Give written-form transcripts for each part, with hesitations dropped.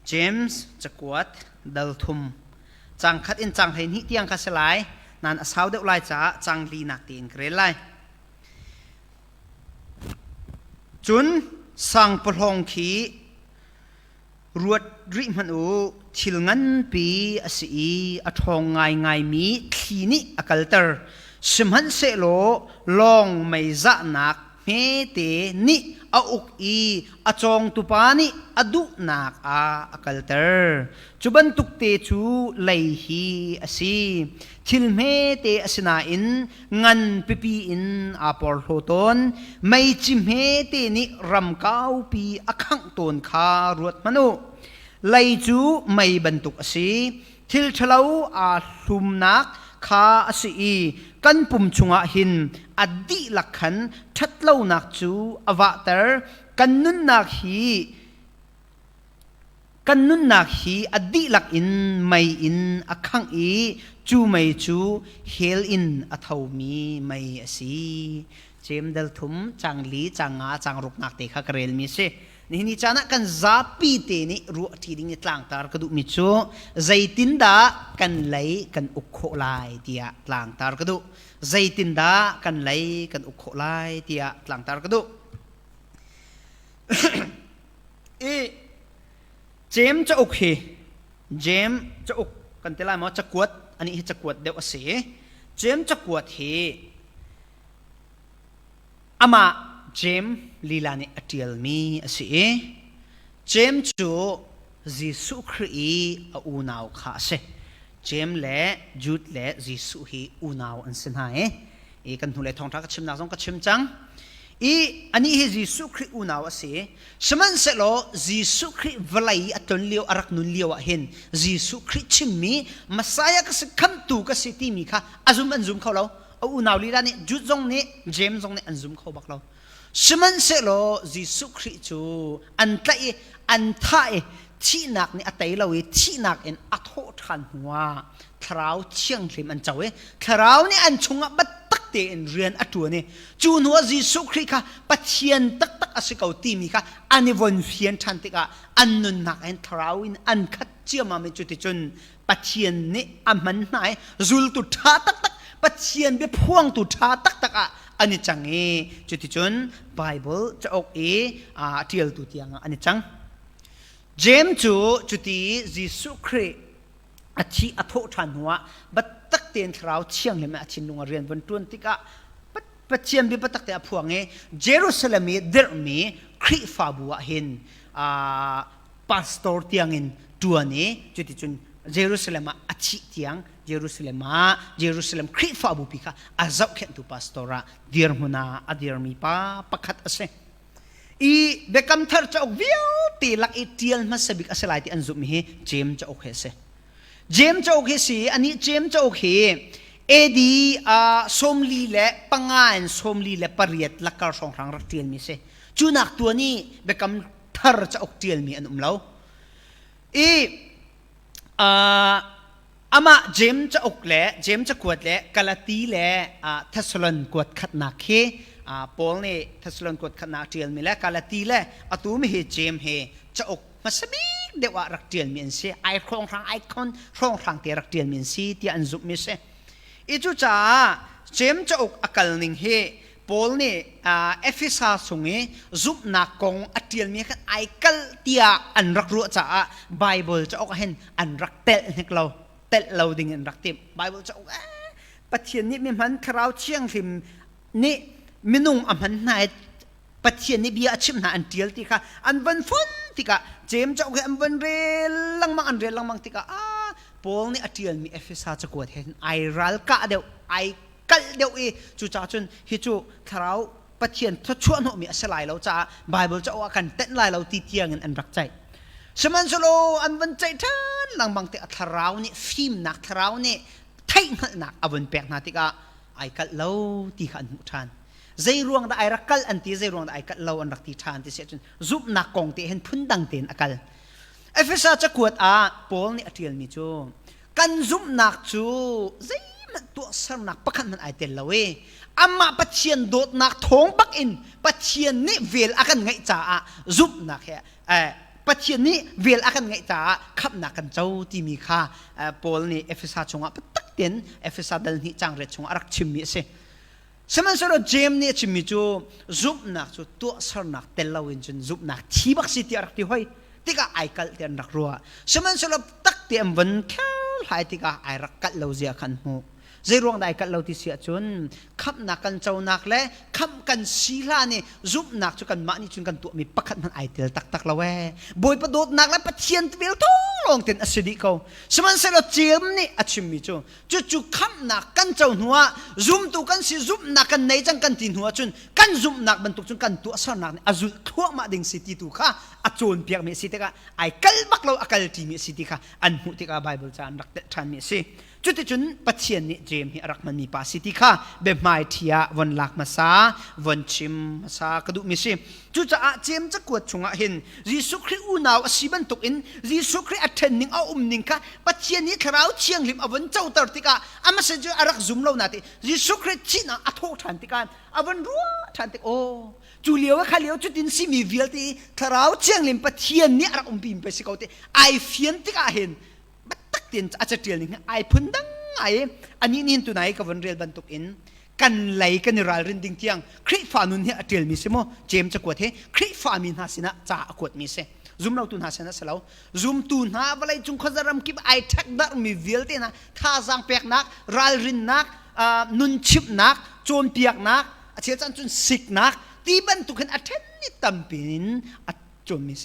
เจมส์จะกวดดัลทุมจังคัดอินจังเห็นหิเตียงคัสลายนันอาสาวเดวไลจ้าจังลีนักตีนเกรลไลจุนสังปลงขีรวดริมันอูชิลงันปีอสีอทองไงไงมีทีนี้อกัลเตอร์สมันเสโลลองไม่จะนักเมเตนี่อาอุกอีอาจงตุปานี่อดุนักอกัลเตอร์จุบันตุกเตจูเลยฮีอสีทิลเมเตอสนาอินงันปีปีอินอาปอลโฮตอนไม่จิเมเตนี่รำก้าวปีอขังตนคารวดมโนเลยจูไม่บรรทุกอสีทิลเฉลาอาลุมนักข้าอสีกันปุ่มชุงหินอดีหลักขันชัดเล่านักจูอวตารกันนุนนักฮีอดีหลักอินไม่อินอขังอีจูไม่จูเฮลอินอทาวมีไม่อสีเจมเดลทุมจังลีจังงาจังรุกนักเตะขกเรลมีเสนี่จานะกันซาปีเตนี่รัวทีดิ้งตลางตารกระดูมิจูใจตินดากันไหลกันอุกโคลายเตียตลางตารกระดูใจตินดากันไหลกันอุกโคลายเตียตลางตารกระดูเจมจะอุกฮีเจมจะอุกกันเตลายมั้งจะกวดอันนี้จะกวดเดี๋ยวเสียเจมจะกวดฮีอามาเจมลีลานี่อติลมีสิเจมจูยิสุครีอูนาวข้าเสเจมเล่จุดเล่ยิสุฮีอูนาวอันสินหายกันทุเล่ทองทักชิมนาซงกัชิมจังอันนี้ยิสุครีอูนาวสิสมันเสโลยิสุครีวลัยอัตนเลียวอารักนุนเลียวเห็นยิสุครีชิมมีมาสายก็สิคัมตูก็สิตีมีค่ะอันซุมเขาเราอูนาวลีลานี่จุดซงนี่เจมซงนี่อันซุมเขาบักเราสมันเสโลยิสุคริจูอันไตอันไทยที่นักนี่อัตไตเราที่นักเอ็นอัทโหทันหัวคราวเชียงริมอันเจ้าคราวนี่อันชงบัดตักเตนเรียนอัตัวนี่จูนหัวยิสุคริค่ะปัจเจียนตักอสิกาวตีมีค่ะอันนี้วันเฟียนทันติกะอันนุนนักเอ็นคราวอินอันขัดเจียมาไม่จุดที่จนปัจเจียนนี่อันมันไหนจุลตุท่าตักปัจเจียนเบี้ยพ่วงตุท่าตักอันนี้จังจุดที่จนไบเบิลจะออกเที่ยวตุที่ยังอันนี้จังเจมจูจุดที่ยิสุคริอาชีอัทโหทันหัวบัดตักเตียนคราวเชียงเลยแม่อาชีนุงเรียนวันตุนติกะปัจเจียนเบี้ยปัดตักเตียพ่วงเยรูซาเล็มเดอร์มีคริฟาบัวเห็นพาสตอร์ที่ยังตัวนี้จุดที่จนเยรูซาเล็มอาชีที่ยังเยรูซาเล็มคริฟาบุปิกะอาจับเข็นตุพาสตอระเดียร์มุนาอเดียร์มีป้าปักขัดเสเบคัมทาร์จะออกวิวตีลักอีเทียลมาสบิกอาศัยที่อันซุมมีเจมจะออกเสเจมจะออกสิอันนี้เจมจะออกดีสมลีเล่ปังงานสมลีเล่ปริยัดลักการสองครั้งรักเทียลมีเสจูนักตัวนี้เบคัมทาร์จะออกเทียลมีอันเราอามาเจมจะอกเล่เจมจะกวดเล่กาลาตีเล่ทัศลันกวดขัดนักปอลเนี่ยทัศลันกวดขัดนักเทียลมีเล่กาลาตีเล่อตูมีเจมจะอกมาสบิกเดี๋ยวรักเทียลมีเสียไอครองทางไอคอนครองทางเตียรักเทียลมีเสียที่อันซุบมีเสียอีจูจ้าเจมจะอกอากาศนิ่งปอลเนี่ยเอฟเอสาส่งซุบนักกงอัตเทียลมีกันไอคัลเตียอันรักรู้จ้าไบเบิลจะอกเห็นอันรักเตะให้เราเตะเราดิ่งอันรักเต็มไบเบิลจะอกปัจเจียนนี้มีมันคราวเชียงริมนี่มินุ่งอันมันไหนปัจเจียนนี้เบียชิมหาอันเดียลติค่ะอันวันฟุ้นติค่ะเจมจะอกอันวันเรลังมังอันเรลังมังติค่ะปอลนี่อัตเทียลมีเอฟเอสาจะกวดเห็นไอรัลกะเดียวไอกัลเดียวจู่จ้าจนฮิจูคราวปัจเจียนถ้าชวนหัวมีอาศัยเราจ้าไบเบิลจะอกกันเต้นลายเราตีเทียงอันรักใจสมันสโลอันวันใจท่านหลังบางทีทาราวนี่ฟิล์มหนักทาราวนี่ไทยหนักอวันแปลกนาติกาไอกัดเล่าตีขันหุทานใจรวงได้ไอรักกัลอันตีใจรวงได้ไอกัดเล่าอันรักตีทานที่เสียจนซุบหนักกองตีเห็นพุ่นดังเตียนอากาศเอฟเอสจะกวดปอลนี่อเทียลมีจูกันซุบหนักจูใจมันตัวสรหนักปักขันมันไอเตียนเล่าอามาปัจเจียนโดดหนักท้องปักอินปัจเจียนนี่เวลอากันไงจ้าซุบหนักป ปะเทียนนี้เวลอากันไงจ้าขับหนักกันเจ้าที่มีค่าปอลนี่เอฟเอสาชงอ่ะปะตักเตียนเอฟเอสาดัลนี่จังเรชงอารักชิมมิเสสมัยสโลเจมนี่ชิมมิจูซุบนักจูตัวสนักเตลลาวินจุนซุบนักที่บักสิที่อารักที่ห้อยที่ก็ไอคัลเตียนรักรัวสมัยสโลตักเตียนวันแค่หายที่ก็ไอรักกัดเลาเสียขันหูใจรวงได้กัดเราที่เสียจนขับนักกันเจ้านักและขับกันศีลานี่ซุบนักจุกันมานี่จุกันตัวมีปักขัดมันไอเตลตักละเวบอยประโดดนักและปะเทียนเวลท้องลงเต็นอสิดิเขาสมันเสร็จเจียมนี่อาชิมมิจูขับนักกันเจ้าหัวซุมตุกันสิซุบนักกันในจังกันตินหัวจุนกันซุบนักบรรทุกจุนกันตัวสนักอาจุทั่วมาดิ่งสิติตุค่ะอาโจนเปียกมีสิติค่ะไอกัลบักเราอกัลทีมีสิติค่ะอันหุติกาไบเบิลจานรักเตชันมีสิจุดที่จุนปัจเจียนนี่เจมฮิรักมันมีปาสิติค่ะเบมไมเทียวันลักมาซาวันชิมมาซากระดูมิสิจุดจะอาเจมจะกวดชงอาเห็นยิสุคริอูนาวอสิบันตุกินยิสุคริอัตเทนนิงเอานิงค่ะปัจเจียนนี่คราวเชียงลิมอวันเจ้าตรติกาอามาเสจอารักซุมเราหนาติยิสุคริชินาอัทโหทันติการอวันรัวทันติโอจูเลียวข้าเลียวจุดดินสิมีวิลติคราวเชียงลิมปัจเจียนนี่อารักปีมไปสิเขาติไอเฟียนติกาเห็นตักเตียนอาจจะเตียนนี่ไอพุ่นดังไออันนี้นินตัวไหนกับวันเรียนบรรทุกอินกันไหลกันรัลรินดิ้งเทียงคริฟานุนเฮอเตียนมีเสมอเจมจะกวดเฮคริฟามินหาสินะจ่ากวดมีเสซุมเราตุนหาสินะเสลาซุมตุนหาอะไรจุงขจารมกิบไอทักดักมีวิลเตนะท่าจังเปียกนักรัลรินนักนุนชิบนักโจนเปียกนักเชื่อจันจุนสิกนักตีบรรทุกขันอัตเทนนิตัมปินอัดโจนมีเส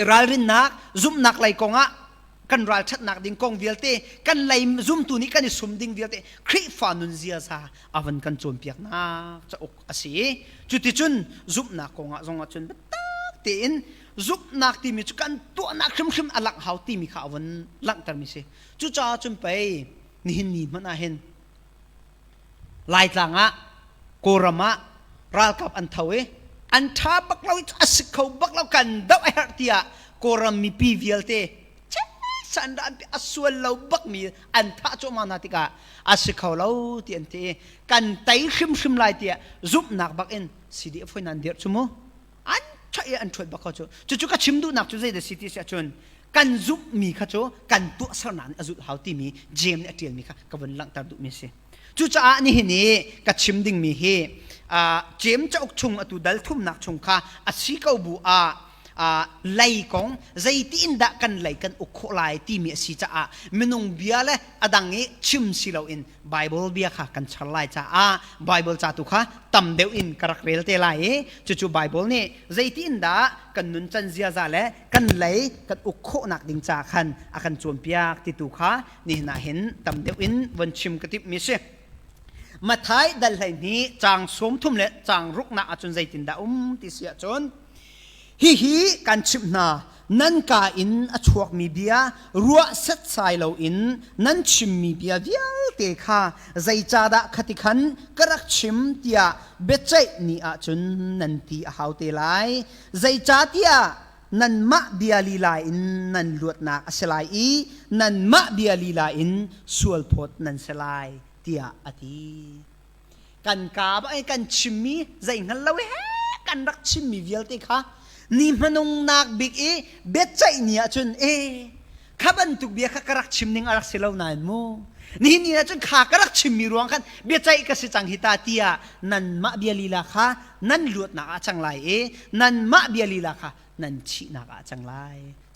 รัลรินนักซุมนักไหลกงะกันรัลชัดนักดิ่งกองวิลเตกันไหลซุ่มตัวนี้กันสุ่มดิ่งวิลเตคริฟานุนเซียซาอวันกันโจมเปียกนักจะอกอาศัยจุดที่จุนซุ่มนักกงอ่ะจงอ่ะจุนตักเตียนซุ่มนักที่มีจุกันตัวนักครึมอลักหาวที่มีข่าววันลังตรมิเสจุจ้าจุนไปนี่มันอาเห็นลายต่างอ่ะโกรมะรัลกับอันเทวอันท้าบักเราอัศเขาบักเรากันดาวไอฮาร์ติยาโกรมีปีวิลเตสันดานไปอสวลเราบักมีอันท่าโจมานาติกาอาศัยเขาเราเตียนเตกันไตชิมลายเตียซุบนักบักเอ็นสิดีฟอยนันเดียร์ชั่วโมอันใช่อันช่วยบักเขาจู่ก็ชิมดูนักจู่ใจเดสิติเสียจนกันซุบมีข้าจู่กันตัวสนานอาจุดหาวที่มีเจมเนี่ยเตียนมีข้ากับวันหลังตาดูมีเสียจู่จ้านี่เห็นนี่กับชิมดิ่งมีเฮเจมจะอกชงอตุดัลทุ่มนักชงข้าอาศัยเขาบัวไล่ของใจที่อินดักกันไล่กันอุโคไลที่มีสิจ้ามนุงเบียเลยอดังนี้ชิมสิเราอินไบเบิลเบียค่ะกันฉลายจ้าไบเบิลจ้าตุค่ะตำเดียวอินกระเรลเตไลจู่ไบเบิลนี่ใจที่อินดักกันนุนจันเซียจ้าเลยกันไล่กันอุโคนักดิ่งจ้าขันอากันจวนเปียกติตุค่ะนี่น่าเห็นตำเดียวอินวันชิมกติบมิเชมาท้ายดัลไหนี้จางสมทุ่มเละจางรุกนาจนใจตินดาติเสียจนฮีกันชิบนานั่นกาอินอชวกมีเบียรัวเซตไซเราอินนั่นชิมมีเบียเวียเตค่ะใจจาดะขติขันกระชิมเตียเบจใจนี่อาจนนันตีหาวเตไลใจจาเตียนันมะเบียลีลาอินนันลวดนักเสลายอีนันมะเบียลีลาอินสวลพดนันเสลายเตียอตีกันกาบไอ้กันชิมมีใจงั้นเรากันรักชิมมีเวียเตค่ะนี่มันงนักบิ๊กเบ็ดใจเนี่ยจนข้าบันทุกเบียข้ากระชิมนิ่งอารักเสลาวนานมูนี่เนี่ยจนข้ากระชิมมีรวงกันเบ็ดใจก็สิจังฮิตาเตียนั่นมะเบียลีลาค่ะนั่นลวดนักจังไรนั่นมะเบียลีลาค่ะนั่นชีนักจังไร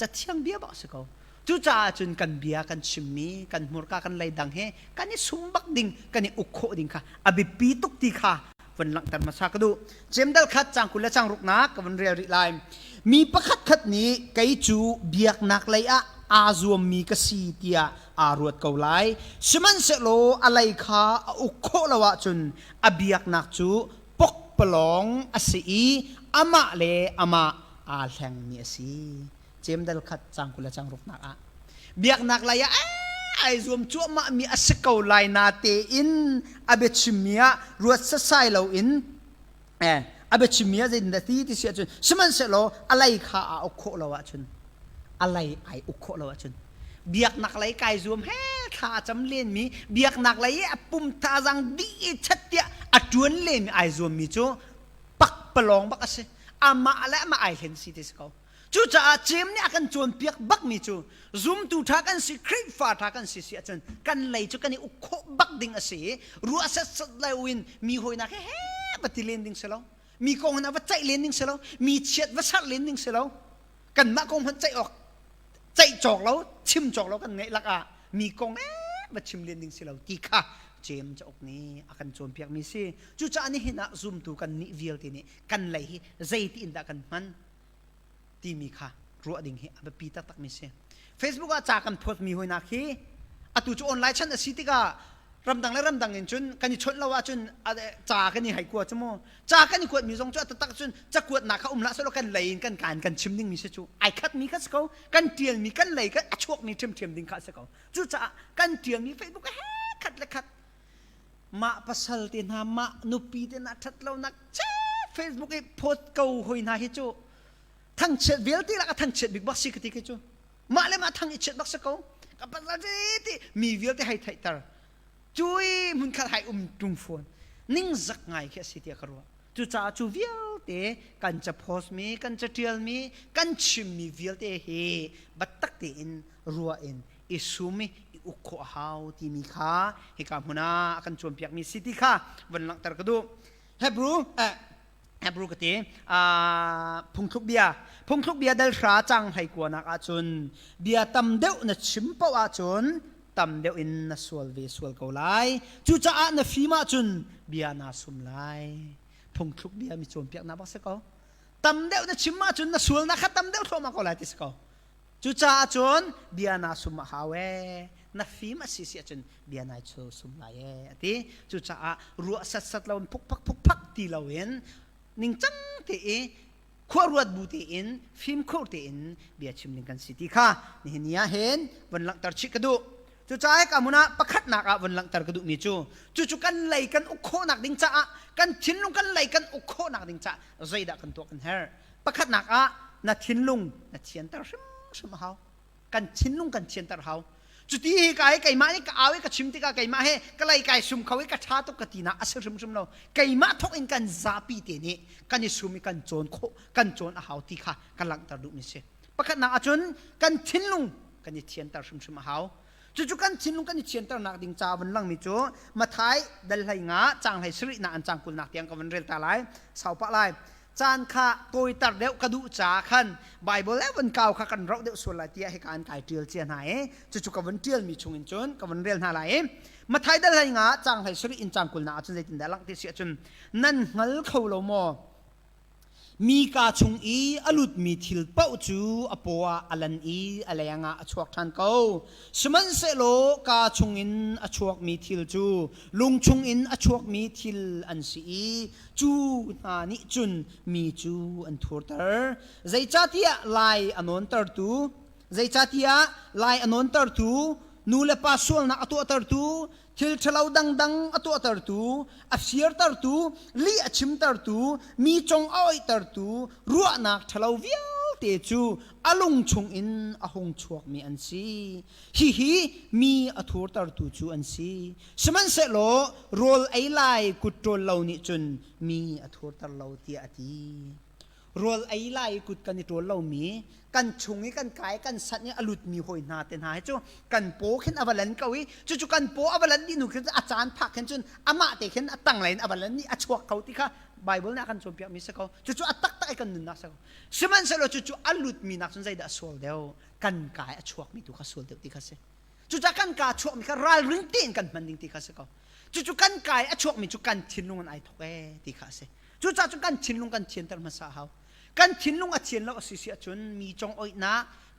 จะเที่ยงเบียบอกสิเขาจู่จ้าจนกันเบียกันชิมมีกันมุรกากันไล่ดังเฮกันนี่สุ่มบักดิ่งกันนี่อุกโคดิ่งค่ะอบิปีตุกตีค่ะวันหลังตัดมาสักดูเจมดัลขัดจังกุลจังรุกนักกับวันเรียริไลมีประคัดขัดนี้ไกจูเบียกนักเลยอาจวมมีกษีเตียอารวดเกาไลสมันเสโลอะไรค่ะอุโคละวะจุนอเบียกนักจูปกปลองอสีอามาเลอามาอาแหงเนียสีเจมดัลขัดจังกุลจังรุกนักเบียกนักเลยไอ้รวมจั่วมามีอาศัยเกาไลนาเตอินอาเบชิมียรวดเสไซเราอินอาเบชิมียจะนาทีที่เสียจนสมันเสโลอะไรข้าอุโคละวะจนอะไรไออุโคละวะจนเบียกนักเลยไก่รวมข้าจำเล่นมีเบียกนักเลยปุ่มตาจังดีชัดเดียอัดวนเล่นไอรวมมีจั่วปักปลองบักอาศัยอามาและมาไอเห็นสิที่เขา chú cha chém ni akan chon piak bak mi chu zoom tu tha kan si creep fa tha kan si achon kan lei chu kan u kho bak ding ase ruwa sat lai win mi hoina he batilin ding selo mi kong na va chai len ding selo mi chet va sat len ding selo kan ma kong han chai ok chai chok lo chim chok lo kan ngai lak a mi kong va chim len ding selo ti kha chém cha ok ni akan chon piak mi si chu cha ni hina zoom tu kan ni vial ti ni kan lei hi Zetindah kan man ti mi kha ruwa ding hi aba pita tak mi se Facebook a cha kan post mi hoina khi atu chu online chan asitika ramdang in chun kan chot lawa chun cha kan ni hai ko chmo cha kan ni ko mi jong chu tak chun cha kuat na kha umla so kan lein kan chimning mi se chu ai khat mi kha sko kan tiel mi kan lei kan achok mi them ding kha se ko chu cha kan tiel mi Facebook he khat le khat ma pasal tin ha ma nupi tin na that lo nak che Facebook e post ko hoina hi chu thang chet vial ti la ka thang chet big boss si kati ke chu ma le ma thang chet bak sa ko ka pa la ti mi vial ti hai thai tar chui mun kha hai tung phone ning zak ngai ke si ti karwa chu cha chu vial te kan cha post mi kan cha tial mi kan chim mi vial te he batak te in ruwa in isumi ukho how ti mi kha he ka huna kan chom piak mi city kha van lang tar kadu Hebrew kati phungthuk bia dal ra chang hai ko nak a chun bia tam deuh na chimpau a chun tam deuh in na sual ve sual ko lai chu cha a na fima chun bia na sum lai phungthuk bia mi chom piak na ba se ko tam deuh na chimma chun na sual na kha tam deuh thoma ko lai tis ko chu cha a chun bia na sum hawe na fima si chun bia na chu sum lai ati chu cha a ruwa sat lawn phuk phak ti lawen ning chang te khorwat bu te in film khor te in bia chimling kan city kha ni nia hen van lang tar chik kadu chu chai ka muna pakhat nak a van lang tar kadu mi chu kan lei kan ukho nak ding cha kan thinlung kan lei kan ukho nak ding cha zaida kan to kan her pakhat nak a na thinlung na thian tar sim hau kan thinlung kan thian tar hau chu ti kai ma ni ka awe ka chimti ka kai ma he ka lai kai sum khawi ka tha to katina asir sum lo kai ma thok in kan zapi te ni kan ni sumi kan chon kho kan chon a hau ti kha kan lang tar du mi se pakhat na achun kan thinlung kan ni thian tar sum hau chu kan thinlung kan ni thian tar nak ding cha van lang mi chu mathai dal lai nga chang lai sri na an chang kul nak tiang ka van rel ta lai sau pa lai chan kha toi tar deuh kadu cha khan bible even kaw kha kan ro deuh sul la tia he kan kai tial chen hai chu ka van tial mi chung in chon ka van rel na lai ma thai dal hai nga chang hai sri in chang kul na chun Zetindah lang ti sia chun nan ngal khau lo mo mi ka chung i alut mi thil pau chu apoa alan i alayanga achuak than ko suman se lo ka chung in achuak mi thil chu lung chung in achuak mi thil an si chu na ni chun mi chu an thur tar zai chatia lai anon tar tu nu le pa sual na atu tar tu thil thalau dang atu tar tu afsir tar tu li achim tar tu mi chong oi tar tu ruwa nak thalau vial te chu alung chung in ahong chuak mi an si hi mi athur tar tu chu an si saman se lo rol ai lai kutrol lo ni chun mi athur tar lo ti ati rol ai lai kut kan ni tol lo mi kan chungi kan kai kan sat ni alut mi hoi na ten hai chu kan po khen avalan kawi chu kan po avalan ni nu khen achan phak khen chun ama te khen atang lain avalan ni achuak kau ti kha bible na kan chompiak mi sa ko chu atak tak kan nun na sa ko siman sa lo chu alut mi nak chun zai da sol deu kan kai achuak mi tu kha sol deu ti kha se chu kan ka chuak mi kha ral ring tin kan man ding ti kha se ko chu kan kai achuak mi chu kan thinlung an ai thok ti kha se chu kan thinlung kan thien tar ma sa hau kan thinlung a thien lo asisi achun mi chong oi na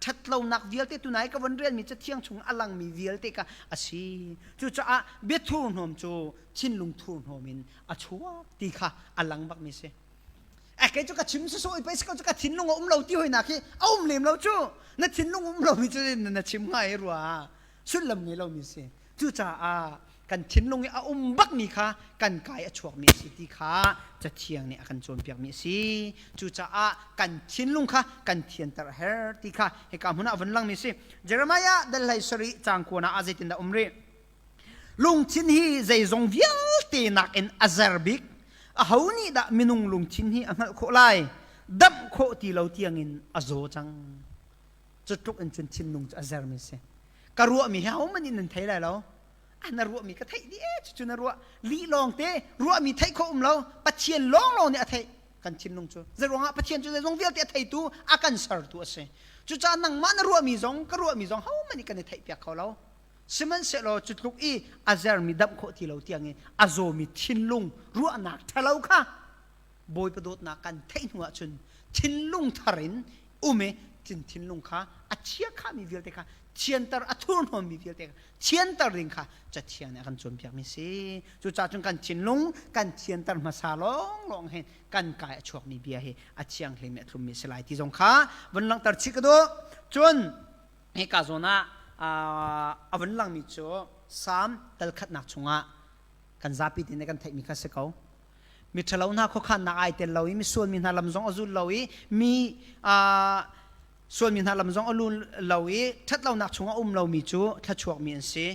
thatlo nak vialte tunai ka van rel mi cha thiang chung alang mi vialte ka asi chu cha be thur nom chu thinlung thur nomin achua ti kha alang bak mi se ke chu ka chim so oi pais ka chu ka thinlung lo ti hoi na ki lem lo chu na thinlung lo mi chu na chim ngai ruwa sulam ni lo mi se chu cha kan thinlung a bak mi kha kan kai a chuak mi si ti kha cha thiang ni akan chon piak mi si chu cha kan thinlung kha kan thian tar her ti kha he ka huna van lang mi si Jeremiah dal lai sari chang ko na Zetindah umri lung chin hi zai zong vial te nak in azarbik a hauni da minung lung chin hi angal kho lai ดับโคตีเราเตียงอินอโซจังจุดทุกอันจนชินลุงจะอาเซอร์มิเซกรัวมีเฮามันอินไทยได้แล้วอันนรัวมีก็ไทยดิจุนรัวลีลองเตรัวมีไทยโคเราปัจเจียนลองเนี่ยไทยกันชินลุงจูจะร้องปัจเจียนจูจะร้องเวียลเตไทยตัวอากันสารตัวเซจุจานังมันรัวมีจงกรัวมีจงเฮามันนี่กันไทยเปียกเขาเราสมันเสร็จเราจุดทุกอีอาเซอร์มีดับโคตีเราเตียงอินอาโซมีชินลุงรัวหนักทะเลาค่ะบอยประโดดนักกันไทยหัวจุนชินลุงทารินเมชินลุงค่ะอาเชียข้ามีเวียลเตค่ะเชียนตาอัทุนหอมมีเวียลเตค่ะเชียนตาริงค่ะจะเชียนเนี่ยกันจนเปียกมิสิจุจ่าจนกันชินลุงกันเชียนตามาซาลองเห็นกันกายช่วงมีเบียเฮอาเชียงเฮเมทุมมิสลายที่จงค่ะวันหลังตัดชิกดูจนเฮกาโซนาวันหลังมีจูสามตลขัดนักชงะกันซาปิดในกันไทยมีข้าศึกเขามีทะเลาะหน้าข้อขันนักไอเตลเราอีมีส่วนมีนาลำซองอจุลเราอีมีส่วนมีนาลำซองอลุนเราอีทัดเราหนักชงะเรามีจูทัดช่วงมีอันซี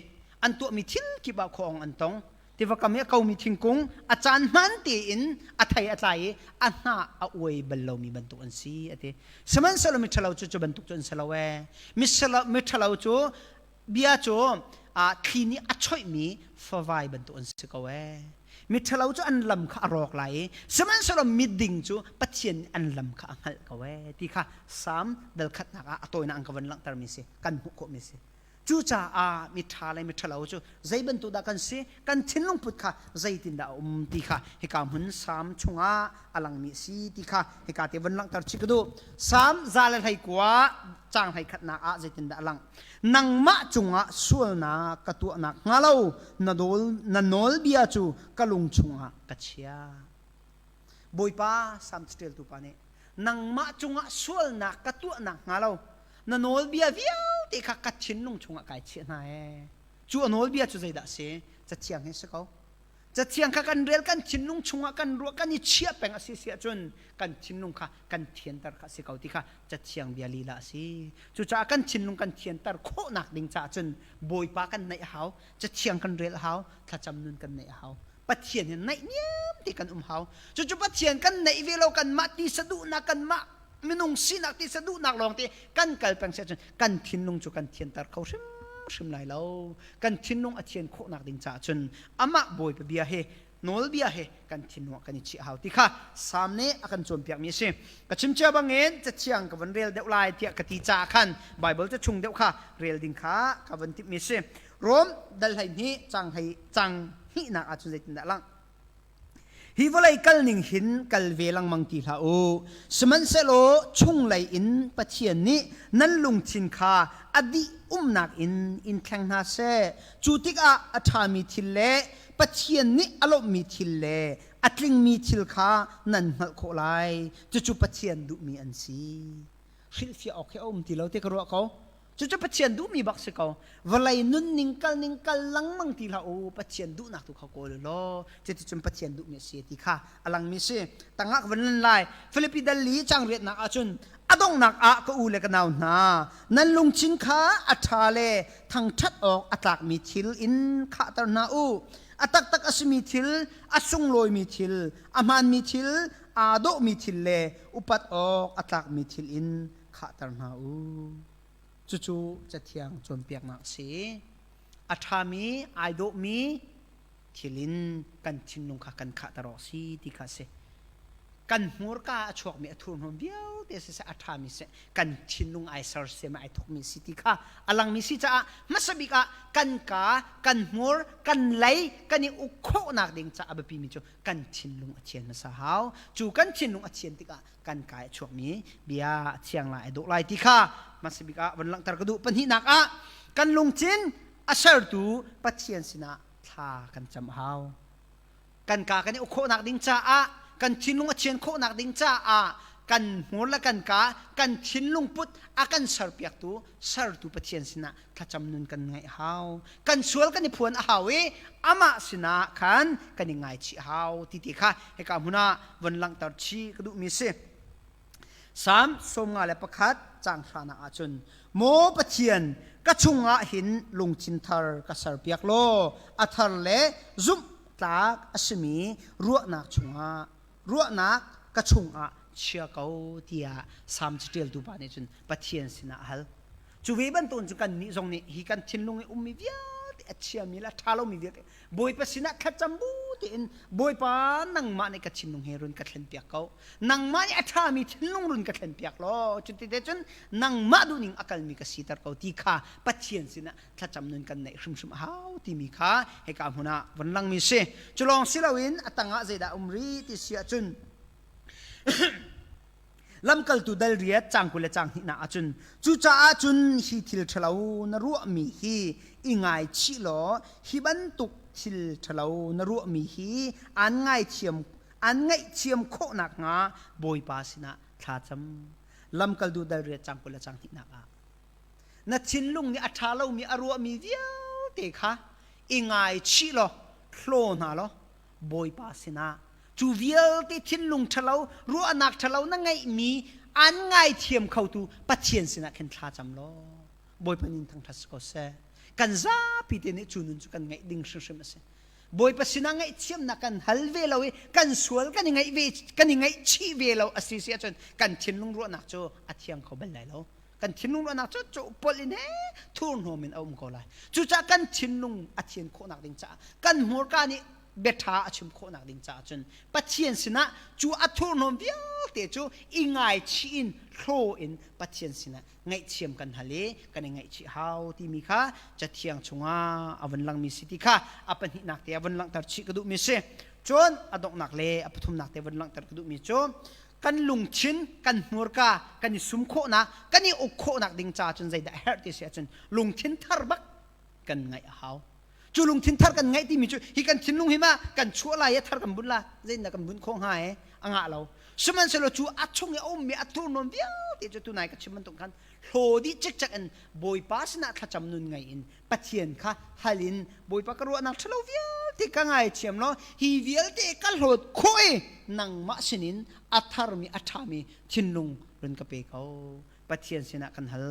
อันตัวมีทิ้งกิบะของอันตงที่ว่าคำนี้เขามีทิ้งกุ้งอาจารย์มันตีอินอัฐัยอัฐัยอันน่าอวยบัลเรามีบรรทุกอันซีอันที่สมัยสลมิทะเลาจูบรรทุกจนสลาวมิทะเลาจูเบียจูทีนี้อัช่วยมีฟ้าไวบรรทุกอันซีก็เวมิทะเลาจูอันลำข้ารอกไหลสมัยสลมิดิ่งจูปัจเจียนอันลำข้าอังหัลก็เวที่ข้าสามเดลขัดนักตัวนังกวันหลังตรมิเสกันหุกมิเสจูจ่ามิทาเลมิทะเลาจูใจบรรทุกดักันเสกันทิ้งลงพุทธข้าใจตินดาที่ข้าเฮกามุนสามชงอลังมิสีที่ข้าเฮกาเทวันหลังตรชิกดูสามซาเลไทยกว่าจางไทยขัดนักใจตินดาลังนังมะจงส่วนนักตัวนักงาเลานโนลเบียจูกะลุงจงกัจเชียบอยป้าสามสเตลตุปานี่นังมะจงส่วนนักตัวนักงาเลานโนลเบียเวียวที่ข้ากัดชินลุงจงกัจเชียนายจูนโนลเบียจูใจด่าเสจะเชียงให้สักเขาจะเชียงข้ากันเรียลกันชินลุงชงกันรัวกันนี่เชียแปงอาศิเสียจนกันชินลุงข้ากันเทียนตาข้าสิเขาที่ข้าจะเชียงเบียลีละสิจุจ้ากันชินลุงกันเทียนตาโคหนักดิ่งจ่าจนบอยปากันในเขาจะเชียงกันเรียลเขาถ้าจำนวนกันในเขาปัจเจียนในเนี้ยที่กันเขาจุปัจเจียนกันในเวลากันมาที่สะดุนักกันมาไม่นุ่งสินักที่สะดุนักลองที่กันกัลแปงเสียจนกันชินลุงจุกันเทียนตาเขาชิมไหลเรากันชินลุงอาเทียนโคหนักดิ่งจ่าจนอามาบอยไปเบียเฮโนลเบียเฮกันชินลุงกันชิฮาวที่ข้าสามเนอกันจนเปียกมีสิกับชิมเจ้าบางเงินจะเชียงกับวันเรียลเดวไลเทียกติจ่าขันไบเบิลจะชุงเดวข้าเรียลดิ่งข้ากับวันที่มีสิรวมดัลไหนี้จังหินักอาจุนเจตินดาลังฮิวไลกัลนิงหินกัลเวลังมังตีลาโอสมันเซโลชุงไลอินปะเทียนนี้นั่นลุงชินคาอดีนักอินแข่งนาเซจูติกอาชามีทิลเลปะเทียนนี้อารมณ์มีทิลเลอัตลิงมีทิลคานั่นหัลโคไลจูปะเทียนดุมีอันซีฮิลฟิออกให้อมที่เราเทกรัวเขาจูปะเทียนดุมีบักสเขาวลัยนุนนิงกัลลังมังทีละโอปะเทียนดุนักตุเขาโกลโลจุปะเทียนดุมีเสียติค่ะอลังมีเสียตั้งหักวันนั้นไลฟิลิปปินส์ลีจังเรียนนักอาจุนอดงนักก็อูเลกันเอาหนานั่นลุงชินขาอัฐาเลทางชัดออกอัตากมีทิลอินขาตรนาอูอัตักอสมีทิลอสุงลอยมีทิลอามันมีทิลอาโดมีทิลเลอุปัตออกอัตากมีทิลอินขาตรนาอูจู่ๆจะเที่ยงจนเปียกหนักสีอัฐามีไอโดมีทิลินกันชินลุงขากันขาตรอสีที่ขาเสกันหัวกาชวกมีทุนหอมเบี้ยวเดี๋ยวจะอัฐามีเสกันชินลุงไอซาร์เซมาไอทุกมีสิติค่ะอลังมีสิจ้ามัสบิกะกันกากันหัวกันไหลกันนี่อุโคนักดิ่งจ้าอบปีมิจูกันชินลุงอเชียนมาสาวจู่กันชินลุงอเชียนติกะกันกายชวกมีเบียเชียงลายดุไลติค่ะมัสบิกะวันหลังตระกดูปัญหินักกันลุงจินอาศัยตูปัจเจียนสินะทากันจำหาวกันกากันนี่อุโคนักดิ่งจ้ากันชินลุงเชียนโคนักดิ่งจ้ากันหัวละกันกากันชินลุงพุทธกันสารเปียกตูปะเชียนสินะถ้าจำนวนกันไงฮาวกันสวลกันนี่พวนฮาวิอามาสินะกันยังไงชีฮาวติค่ะให้กามุนาวันหลังตัดชีกระดูมีเสสามสมงาและประคัดจางชานาอาจุนโมปะเชียนกระชุงอาหินลุงชินทาร์กสารเปียกโลอัทาร์เลซุมตากอสมีรัวนักชุงอารัวนักกระชุงอา เชื่อเขาที่สามจิตเดียวดูบ้านนี่จนปะเทียนสินะฮัลจูเวบันตุนจุกันนี่ตรงนี้ฮิกันทิ้งลงมีเวียดเชียมีละท้าเรามีเวียดบอยปัสสินะขัดจำบูตินบอยปานังมาในกัดทิ้งลงเฮรุนกัดเล่นเปียกเขานังมาเนี่ยท้ามีทิ้งลงรุนกัดเล่นเปียกล้อจุดที่เดชนนังมาดูนิ่งอากาศมีกัดสีตาเขาที่ข้าปะเทียนสินะขัดจำนุนกันในชุมฮาวที่มีข้าให้กำหัวหน้าวันลังมีเสจุลองสิลาวินอัตังอาเจดารีที่เสียจุนลำกัลตุดัลเรียจังกุเลจังหินาจุนจูจ้าจุนฮิทิลทลาวนรัวมีฮีอิงไงชิโลฮิบันตุกทิลทลาวนรัวมีฮีอันไงเชียมโคนักงาบอยปาสินะท่าจำลำกัลตุดัลเรียจังกุเลจังหินานัดชินลุงนี่อัฐาเรามีอรัวมีเดียวเตะค่ะอิงไงชิโลโคลนาโลบอยปาสินะจูเวียลที่ทิ้งลุงทะเลารู้อนักทะเลานั่งไงมีอันไงเทียมเข้าตูปัจเจียนสินะเข็นท่าจำล้อบอยปนินทั้งทัศก็เสกันซาพิเตนี่จูนุนจูกันไงดิ่งชิมเสบอยปัสสินะไงเทียมนักกันฮัลเวลเอากันสวลกันยังไงเวกันยังไงชีเวลเอาอสิเสียจนกันทิ้งลุงรู้อนักโจอัดเทียมเขาเป็นไรแล้วกันทิ้งลุงรู้อนักโจโจปลินเฮทูนโฮมินเอาอุ้มเขาไล่จูจ้ากันทิ้งลุงอัดเทียนโคนักดิ่งจ้ากันหัวกันนี่เบท้าชิมโคนักดิ่งจ้าจนปัจเจียนสินะจูอัทุนนมเวียเตจูอิงไงชีนโครอินปัจเจียนสินะไงเชียมกันทะเลกันไงชีฮาวที่มีค่ะจะเที่ยงชงอาวันลังมีสิทธิค่ะอปันหินักเตวันลังตัดชิกระดูมีเสจนอดอกนักเลอปทุมนักเตวันลังตัดกระดูมีโจกันลุงชินกันหัวกากันสุมโคนักกันอุโคนักดิ่งจ้าจนใจได้เฮร์ติเสียจนลุงชินทาร์บักกันไงฮาวจูลุงทิ้งทาร์กันไงที่มีจูฮิกันทิ้งลุงหิมะกันชัวร์ลายทาร์กันบุญละเล่นกันบุญคงหายอ่างเราสมันเสร็จจูอัดชงเออมีอัดทุนนนเดียวที่จะตัวไหนกันชิมันตรงกันโหดีจิกจักอันบอยป้าสนะถ้าจำนุนไงอินปัจเจียนค่ะฮาลินบอยป้ากระโดดนักทะเลเวียที่กังไงเชียมเนาะฮีเวียที่กันโหดคุยนังมาสินินอัทาร์มีอัฐามีทิ้งลุงรุนกระเปเขาปัจเจียนสินะกันฮัล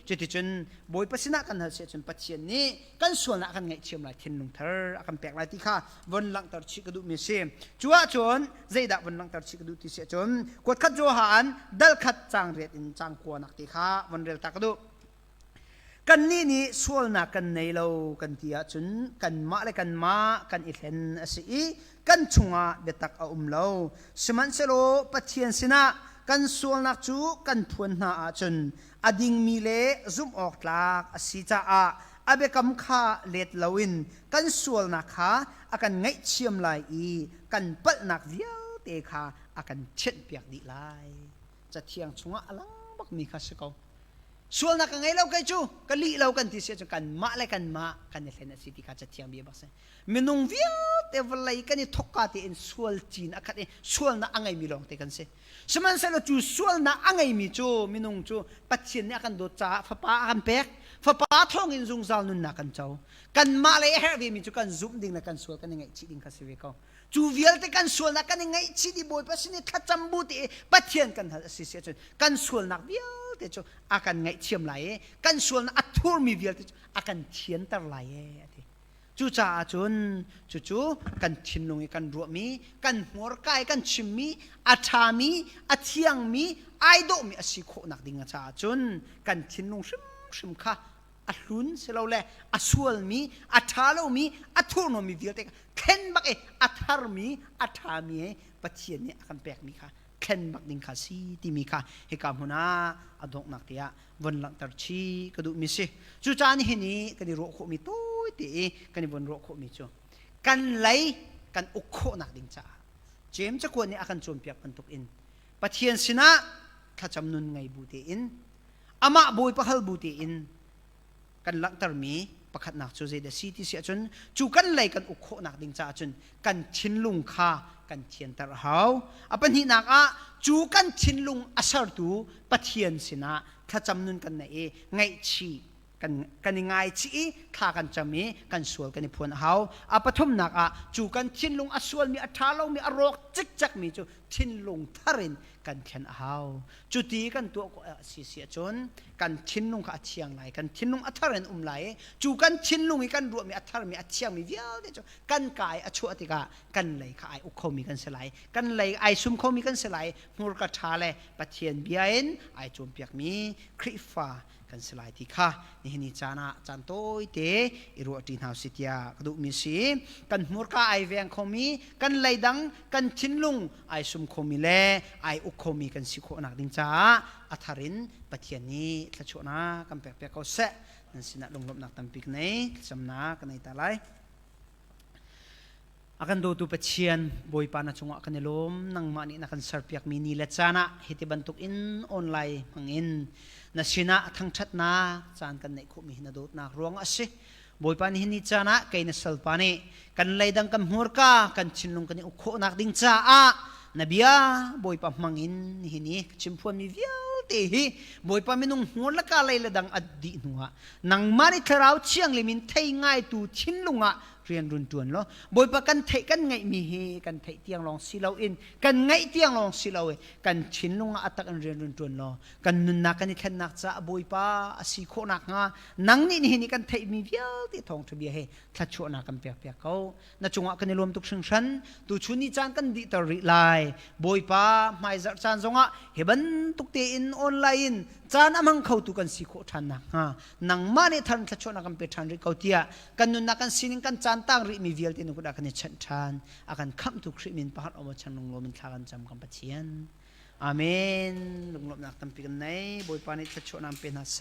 จุดที่จนบอยปัสสินะกันฮัลเสียจนปัจเจียนนี้กันส่วนละกันไงเชื่อมลายทิ้งลุงเธออากันแปลกลายที่ข้าวันหลังตัดชิกระดูมีเสียจัวจนใจดักวันหลังตัดชิกระดูที่เสียจนกดขัดโจหันดัลขัดจางเรียดอินจางกัวนักที่ข้าวันเรียลตักระดูกันนี่ส่วนนักกันในเรากันที่จนกันมาเลยกันมากันอิเห็นสิกันชงอาเบตักเอาเราสมันเซโลปัจเจียนสินะกันส่วนนักจูกันทวนหน้าจนอดิ่งมีเล่ซุ่มออกหลักสิจ้าอาเบกำข้าเล็ดลวินกันส่วนนักข้าอากันไงเชียมลายกันเปิดนักเดียวเตะข้าอากันเช็ดเปียกดีลายจะเที่ยงชงอลังบักมีข้าศึกเอาส่วนนักไงเราไกจูกันลีเรากันที่เสียจกันมาเลยกันมากันเนี่ยเห็นสิที่ข้าจะเที่ยงเบียบักเซมินุงเวียเตวไลกันนี่ทกกาเตอินส่วนจีนอากันนี่ส่วนนักไงมีลองเตกันเซสมันเสร็จจูส่วนนักไงมีจูมินุงจูปัจเจียนเนี่ยกันโดจ้าฟ้าป้ากันเป็กฟ้าป้าท้องอินซุงซาลนุนนักกันเจ้ากันมาเลยเฮวีมีจูกันซุ่มดิ่งนักกันส่วนกันยังไงชีดิ่งข้าสิเวเขาจูเวียลเตกันส่วนนักกันยังไงชีดิบอยปัสนี่ทัดจำบูติปัจเจียนกันสิเสียจนกันส่วนนักเวียลเตจูอากันไงเชียมไหลกันส่วนอัทุรมีเวียลเตจูอากันเชียนตะไหลจูจ่าจนจูกันชินลงกันรัวมีกันหัวกายกันชิมมีอัฐามีอัเทียงมีไอโดมีอสิโคนักดิ่งจ่าจนกันชินลงชิมค่ะอัลุนเสลาเล่อสวลมีอัฐาโลมีอัทุนมีเดียวแต่เข็นบักอัฐารมีอัฐามีปัจเจียนเนี่ยกันแปลกมีค่ะเข็นบักดิ่งค่ะสีที่มีค่ะให้กำหัวหน้าอดอกนักเตียวันหลังตัดชีกระดูมีสิจูจ่านี่เห็นนี่กันดีโรโคมีตู้ตีกันนี่บนโรโคมีจูกันไหลกันอุโคนักดิ่งจ่าเจมจะควรนี่อาการโจมเปียกมันตกอินปัจเจียนสินะถ้าจำนวนไงบูตีอินอามาบุยปะฮัลบูตีอินกันหลังตรมีประคัดนักจูเจเดซีที่เสียจนจูกันไหลกันอุโคนักดิ่งจ่าจนกันชินลุงคากันเทียนตระหาวอปันหินักจูกันชินลุงอาศัยตูปัจเจียนสินะถ้าจำนวนกันไหนไงชีกันง่ายชีข้ากันจำมีกันสวลกันในพวนเฮาปฐมนักจูกันชินลุงอสวลมีอัฐาเรามีอรกจิกจักมีจู ทิ้นลงทารินกันเขียนเอาจุดที่กันตัวก็เสียจนกันทิ้นลงกับเชียงไหลกันทิ้นลงอัทารินไหลจูกันทิ้นลงมีกันรวมมีอัทารินมีอัเชียงมีเดียวเดียวกันกายอชัวติกากันไหลขายอุคมีกันสลายกันไหลไอซุมเขามีกันสลายมูรกชาเลปะเทียนเบียนไอจมเปียกมีคริฟ้ากันสลายที่ข้านี่นี่จานะจันโตยเตอิรุตินหาวสิทยากระดูมีสีกันมูรกาไอเวียงเขามีกันไหลดังกันทิ้นลงไอซุมเขามีเล่ไออุคมีกันสิโคนักดิงจ้าอัทารินปะเทียนนี้ทะชนะกันเปียกเปียกเขาเสะนั่นสินะลงลบนักตัมปิกในจำนากันในตาไลakan do tu pecian boy pana chunga kan lom nang mani na kan sarpiak mini le chana hiti bantuk in online mangin na sina thang that na chan kan nei khu mi na dot na ruang ase boy pan hi ni chana kai na sal pani kan leidang kan hurka kan chinlung kan ukho nak ding cha a nabia boy pa mangin hi ni chimpuan mi vial te hi boy pa minung hur la ka leiladang addi nuwa nang mani tharau chiang limin thei ngai tu chinlungaเรียนรุนจวนloบอยปะกันเทกันไงมีเฮกันเทเตียงลองสิเราอินกันไงเตียงลองสิเราเอกันชินลงอัตกันเรียนรุนจวนloกันนุนนักกันนี่แค่นักจะบอยปะสิโคนักงานังนี่นี่กันเทมีเวียที่ทองทะเบียเฮทัดชัวนักกันเปียกเปียกเขาณจังหวะกันในรวมทุกชั้นชั้นตัวชุนี่จานกันดิตริไลบอยปะไม่จัดจานจงอ่ะเฮบันตุกเตอินออนไลน์จานอมังเขาตุกันสิโคทันนักนังมาเนี่ยทันทัดชัวนักกันเปียกทันริเขาเตียกันนุนนักกันสินิกันจานตั้งริมีเวียลที่นุกดักนี่ชันชันอาการคำทุกคริมินพัดออกมาชันลงลมินทากันจำกันปัจเจียนอาเมนลงลบนักตั้มปีกันไหนบอยปานิทัดชัวนักเป็นฮัสเซ